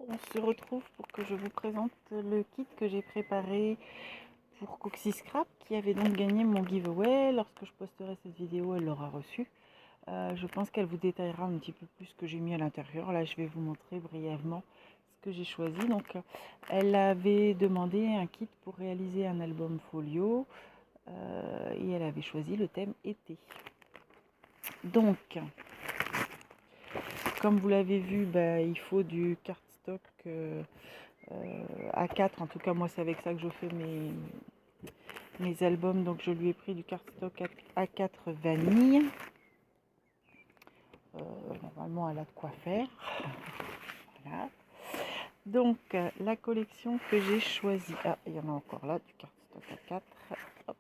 on se retrouve pour que je vous présente le kit que j'ai préparé pour Cooksy Scrap qui avait donc gagné mon giveaway. Lorsque je posterai cette vidéo, elle l'aura reçu. Je pense qu'elle vous détaillera un petit peu plus ce que j'ai mis à l'intérieur. Là, je vais vous montrer brièvement ce que j'ai choisi. Donc, elle avait demandé un kit pour réaliser un album folio et elle avait choisi le thème été. Donc, comme vous l'avez vu, il faut du cardstock A4. En tout cas, moi, c'est avec ça que je fais mes albums. Donc, je lui ai pris du cardstock A4 vanille. Normalement, elle a de quoi faire. Voilà. Donc, la collection que j'ai choisie. Ah, il y en a encore là, du cardstock A4. Hop.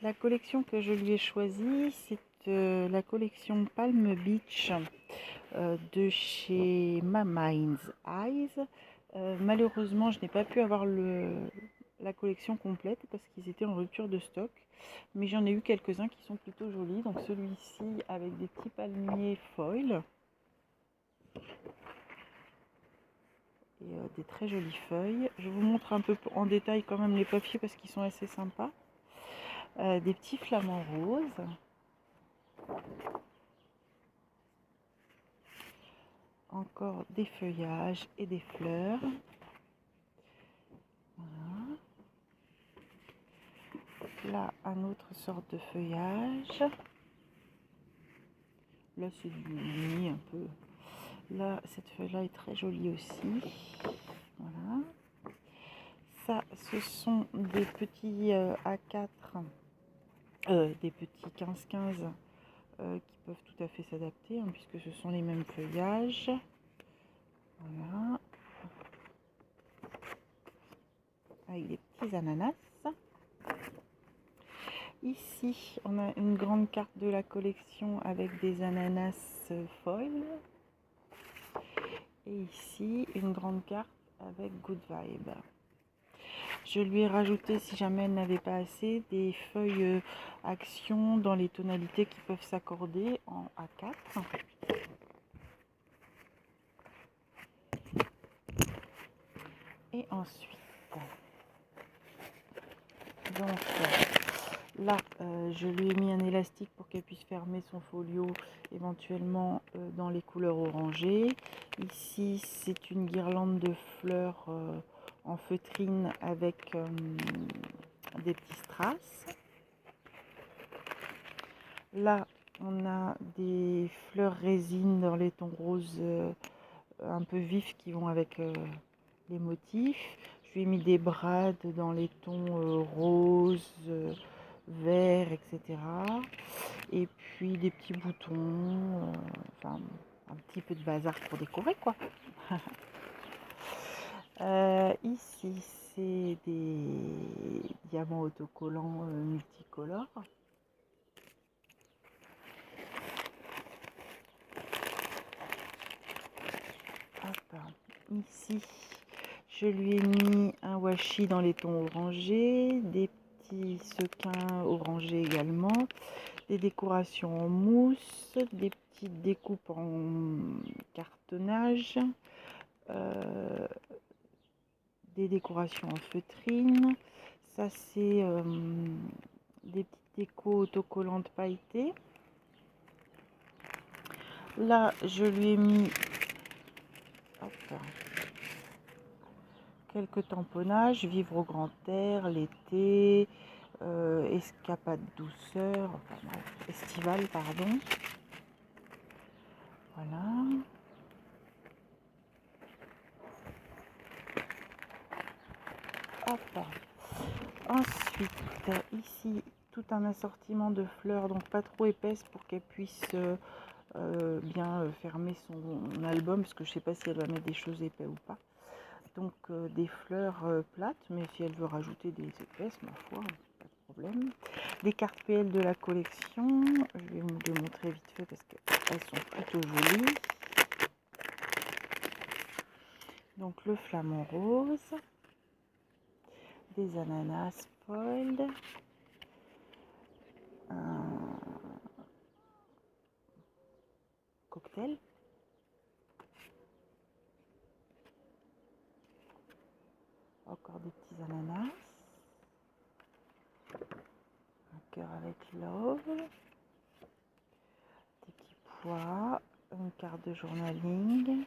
La collection que je lui ai choisie, c'est la collection Palm Beach de chez My Mind's Eyes. Malheureusement, je n'ai pas pu avoir la collection complète parce qu'ils étaient en rupture de stock. Mais j'en ai eu quelques-uns qui sont plutôt jolis. Donc celui-ci avec des petits palmiers foil. Et des très jolies feuilles. Je vous montre un peu en détail quand même les papiers parce qu'ils sont assez sympas. Des petits flamants roses. Encore des feuillages et des fleurs. Voilà. Là, un autre sorte de feuillage. Là, c'est du uni un peu. Là, cette feuille-là est très jolie aussi. Voilà. Ça, ce sont des petits A4, des petits 15-15 qui peuvent tout à fait s'adapter, hein, puisque ce sont les mêmes feuillages. Voilà. Avec des petits ananas. Ici, on a une grande carte de la collection avec des ananas foil. Et ici, une grande carte avec Good Vibe. Je lui ai rajouté, si jamais elle n'avait pas assez, des feuilles action dans les tonalités qui peuvent s'accorder en A4. Et ensuite, donc là, je lui ai mis un élastique pour qu'elle puisse fermer son folio éventuellement dans les couleurs orangées. Ici, c'est une guirlande de fleurs en feutrine avec des petits strass. Là, on a des fleurs résine dans les tons roses un peu vifs qui vont avec les motifs. Je lui ai mis des brades dans les tons roses, verts, etc. Et puis des petits boutons, enfin un petit peu de bazar pour décorer quoi. Ici, c'est des diamants autocollants multicolores. Hop. Ici, je lui ai mis un washi dans les tons orangés, des petits sequins orangés également, des décorations en mousse, des petites découpes en cartonnage, des décorations en feutrine. Ça, c'est des petites décos autocollantes pailletées. Là, je lui ai mis quelques tamponnages, vivre au grand air, l'été, escapade douceur, enfin bref, estivale, pardon. Voilà. Hop. Ensuite, ici, tout un assortiment de fleurs, donc pas trop épaisses pour qu'elle puisse bien fermer son album, parce que je sais pas si elle va mettre des choses épais ou pas. Donc des fleurs plates, mais si elle veut rajouter des épaisses, ma foi, pas de problème. Des cartes PL de la collection, je vais vous les montrer vite fait parce qu'elles sont plutôt jolies. Donc le flamant rose, des ananas foiled, un cocktail, des petits ananas. Un cœur avec love. Des petits pois. Une carte de journaling.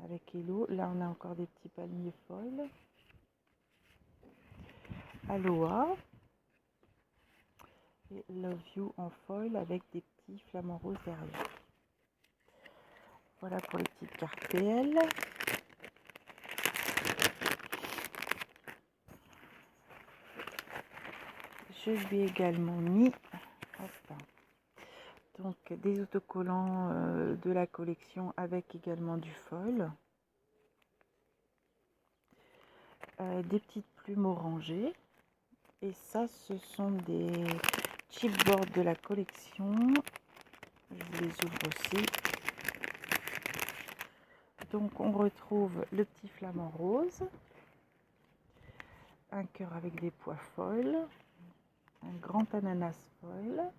Avec Hello. Là, on a encore des petits palmiers foil. Aloha. Et Love You en foil avec des petits flamants roses derrière. Voilà pour les petites cartes PL. Je lui ai également mis donc des autocollants de la collection avec également du foil. Des petites plumes orangées. Et ça, ce sont des chipboards de la collection. Je vous les ouvre aussi. Donc on retrouve le petit flamant rose, un cœur avec des pois foil, un grand ananas foil,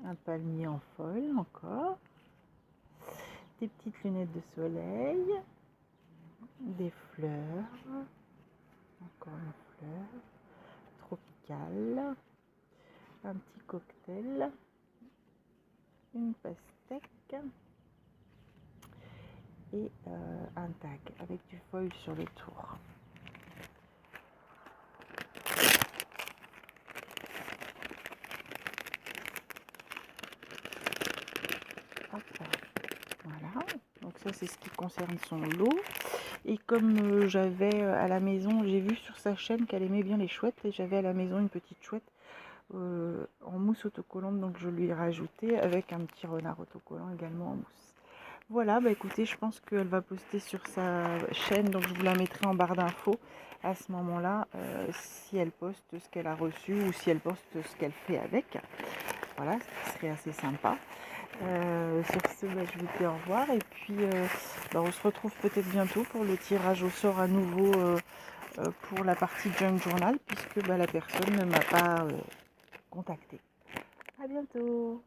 un palmier en foil encore, des petites lunettes de soleil, des fleurs, encore une fleur tropicale, un petit cocktail, une pastèque et un tag avec du foil sur le tour. Hop, voilà, donc ça c'est ce qui concerne son lot. Et comme j'avais à la maison, j'ai vu sur sa chaîne qu'elle aimait bien les chouettes, et j'avais à la maison une petite chouette en mousse autocollante, donc je lui ai rajouté avec un petit renard autocollant également en mousse. Voilà, bah écoutez, je pense qu'elle va poster sur sa chaîne, donc je vous la mettrai en barre d'infos à ce moment-là, si elle poste ce qu'elle a reçu ou si elle poste ce qu'elle fait avec. Voilà, ce serait assez sympa. Sur ce, bah, je vous dis au revoir, et puis bah, on se retrouve peut-être bientôt pour le tirage au sort à nouveau pour la partie Junk Journal, puisque bah, la personne ne m'a pas contacté. À bientôt.